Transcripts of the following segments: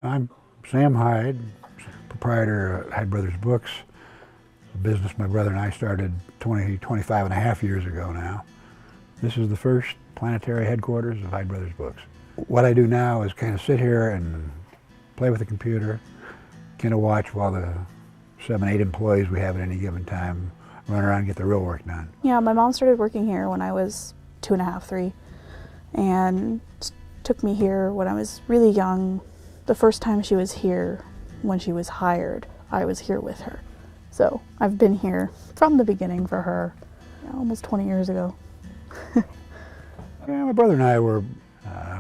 I'm Sam Hyde, proprietor of Hyde Brothers Books, a business my brother and I started 25 and a half years ago now. This is the first planetary headquarters of Hyde Brothers Books. What I do now is kind of sit here and play with the computer, kind of watch while the 7, 8 employees we have at any given time run around and get the real work done. Yeah, my mom started working here when I was 2.5, 3, and took me here when I was really young. The first time she was here, when she was hired, I was here with her. So I've been here from the beginning for her, almost 20 years ago. Yeah, my brother and I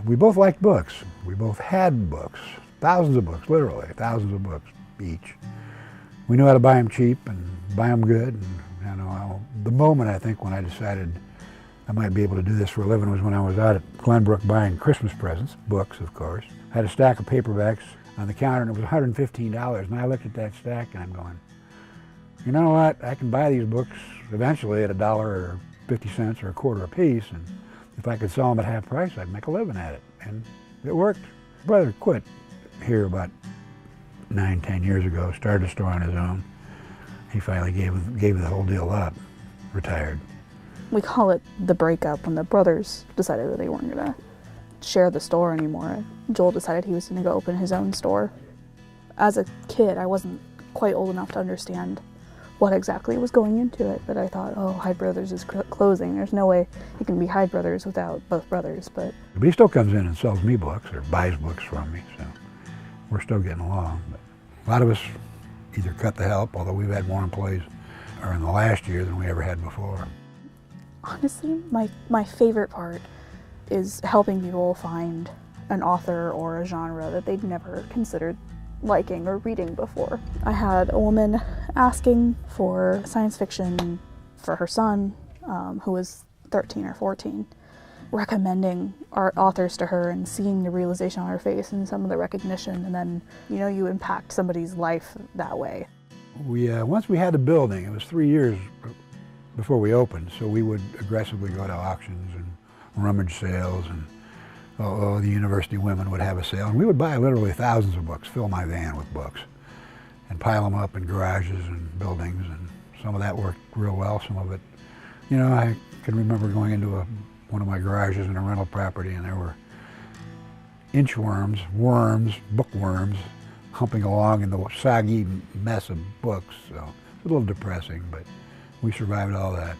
we both liked books. We both had books, thousands of books, literally, thousands of books each. We knew how to buy them cheap and buy them good. And, the moment, I think, when I decided I might be able to do this for a living was when I was out at Glenbrook buying Christmas presents, books, of course. I had a stack of paperbacks on the counter, and it was $115. And I looked at that stack, and I'm going, you know what? I can buy these books eventually at $1 or 50 cents or a quarter a piece, and if I could sell them at half price, I'd make a living at it. And it worked. My brother quit here about 9, 10 years ago, started a store on his own. He finally gave the whole deal up, retired. We call it the breakup, when the brothers decided that they weren't going to share the store anymore. Joel decided he was going to go open his own store. As a kid, I wasn't quite old enough to understand what exactly was going into it, but I thought, oh, Hyde Brothers is closing. There's no way it can be Hyde Brothers without both brothers. But he still comes in and sells me books or buys books from me, so we're still getting along. But a lot of us either cut the help, although we've had more employees in the last year than we ever had before. Honestly, my favorite part is helping people find an author or a genre that they'd never considered liking or reading before. I had a woman asking for science fiction for her son, who was 13 or 14, recommending our authors to her and seeing the realization on her face and some of the recognition, and then, you impact somebody's life that way. Once we had the building, it was 3 years before we opened, so we would aggressively go to auctions and rummage sales, and the university women would have a sale, and we would buy literally thousands of books, fill my van with books, and pile them up in garages and buildings, and some of that worked real well, some of it, I can remember going into one of my garages in a rental property, and there were inchworms, worms, bookworms, humping along in the soggy mess of books, so it was a little depressing, but we survived all that.